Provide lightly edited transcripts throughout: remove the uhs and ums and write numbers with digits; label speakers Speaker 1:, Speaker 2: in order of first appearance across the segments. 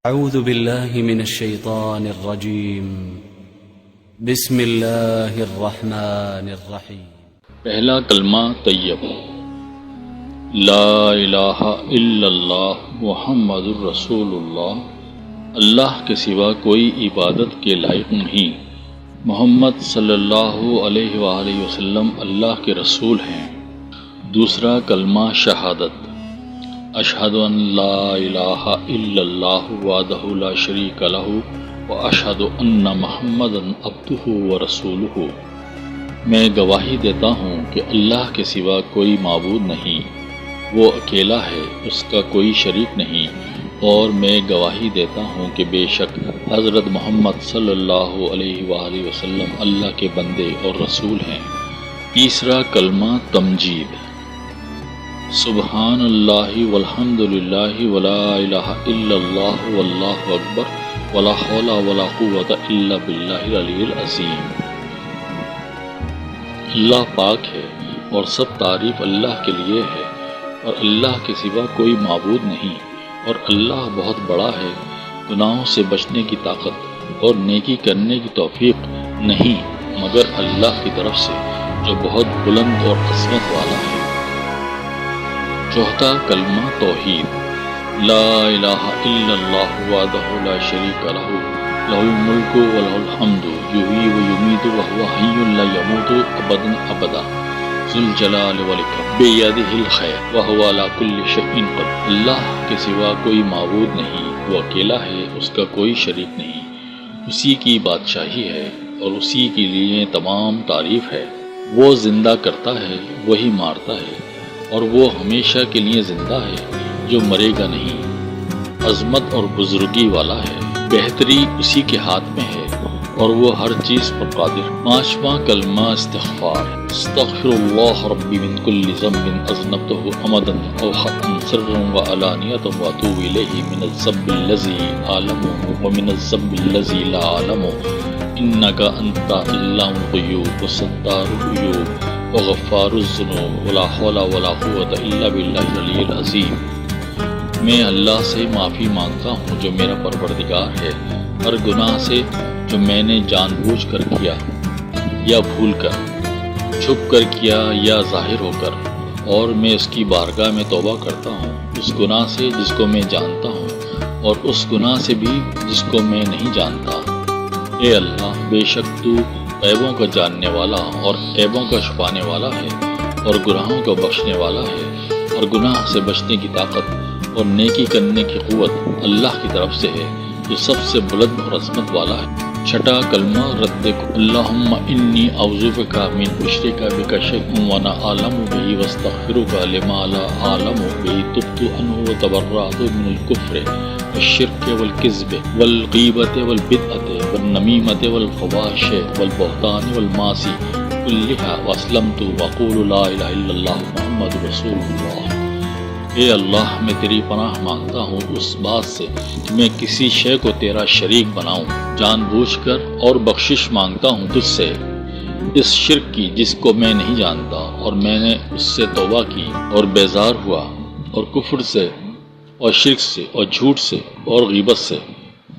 Speaker 1: أعوذ بالله من الشيطان الرجيم بسم اللہ الرحمن الرحیم۔
Speaker 2: پہلا کلمہ طیب، لا الہ الا اللہ محمد الرسول اللہ، اللہ کے سوا کوئی عبادت کے لائق نہیں، محمد صلی اللہ علیہ وآلہ وسلم اللہ کے رسول ہیں۔ دوسرا کلمہ شہادت، اشہد ان لا الہ الا اللہ وحدہ لا شریک لہ واشہد ان محمدا عبدہ ورسولہ، میں گواہی دیتا ہوں کہ اللہ کے سوا کوئی معبود نہیں، وہ اکیلا ہے، اس کا کوئی شریک نہیں، اور میں گواہی دیتا ہوں کہ بے شک حضرت محمد صلی اللہ علیہ وآلہ وسلم اللہ کے بندے اور رسول ہیں۔ تیسرا کلمہ تمجید، سبحان اللہ والحمد للہ ولا الہ الا اللہ واللہ اکبر ولا حول ولا قوۃ الا باللہ العلی العظیم۔ اللہ پاک ہے اور سب تعریف اللہ کے لیے ہے، اور اللہ کے سوا کوئی معبود نہیں، اور اللہ بہت بڑا ہے، گناہوں سے بچنے کی طاقت اور نیکی کرنے کی توفیق نہیں مگر اللہ کی طرف سے جو بہت بلند اور عظمت والا ہے۔ چوتھا کلمہ توحید، لا الہ الا اللہ وحدہ لا شریک لہ، لہ الملک ولہ الحمد یحیی ویمیت وہو حی لا یموت ابدا ابدا ذو الجلال والاکرام بیدہ الخیر وہو علی کل شیء قدیر۔ اللہ کے سوا کوئی معبود نہیں، وہ اکیلا ہے، اس کا کوئی شریک نہیں، اسی کی بادشاہی ہے اور اسی کے لیے تمام تعریف ہے۔ وہ زندہ کرتا ہے، وہی مارتا ہے، اور وہ ہمیشہ کے لیے زندہ ہے جو مرے گا نہیں، عظمت اور بزرگی والا ہے، بہتری اسی کے ہاتھ میں ہے اور وہ ہر چیز پر قادر۔ پانچواں کلمہ استغفار، استغفر اللہ ربی من کل ذنب اذنبتہ عمدا او خطأ سرا وعلانیۃ واتوب الیہ من الذنب الذی اعلم ومن الذنب الذی لا اعلم انک انت علام الغیوب وستار العیوب وغفار الذنوب ولا حول ولا قوۃ الا باللہ العلی العظیم۔ میں اللہ سے معافی مانگتا ہوں جو میرا پروردگار ہے، ہر گناہ سے جو میں نے جان بوجھ کر کیا یا بھول کر، چھپ کر کیا یا ظاہر ہو کر، اور میں اس کی بارگاہ میں توبہ کرتا ہوں اس گناہ سے جس کو میں جانتا ہوں اور اس گناہ سے بھی جس کو میں نہیں جانتا۔ اے اللہ، بے شک تو عیبوں کا جاننے والا اور عیبوں کا چھپانے والا ہے، اور گناہوں کو بخشنے والا ہے، اور گناہ سے بچنے کی طاقت اور نیکی کرنے کی قوت اللہ کی طرف سے ہے جو سب سے بلند اور عظمت والا ہے۔ چھٹا کلمہ رد کو، اللہم انی اعوذ بک من اشرک بک شیئا وانا اعلم بہ واستغفرک لما لا اعلم بہ تبت عنہ وتبرأت من الکفر والشرک والکذب والغیبۃ والبدعۃ والنمیمۃ والفواحش والبہتان والمعاصی کلھا واسلمت واقول لا الہ الا اللہ محمد رسول اللہ۔ اے اللہ، میں تیری پناہ مانگتا ہوں اس بات سے کہ میں کسی شے کو تیرا شریک بناؤں جان بوجھ کر، اور بخشش مانگتا ہوں تجھ سے اس شرک کی جس کو میں نہیں جانتا، اور میں نے اس سے توبہ کی اور بیزار ہوا، اور کفر سے اور شرک سے اور جھوٹ سے اور غیبت سے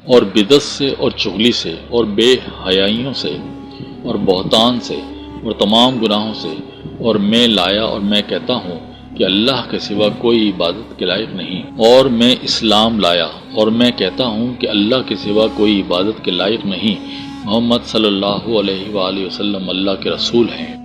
Speaker 2: اور بدعت سے اور چغلی سے اور بے حیائیوں سے اور بہتان سے اور تمام گناہوں سے، اور میں لایا اور میں کہتا ہوں کہ اللہ کے سوا کوئی عبادت کے لائق نہیں، اور میں اسلام لایا اور میں کہتا ہوں کہ اللہ کے سوا کوئی عبادت کے لائق نہیں، محمد صلی اللہ علیہ وآلہ وسلم اللہ کے رسول ہیں۔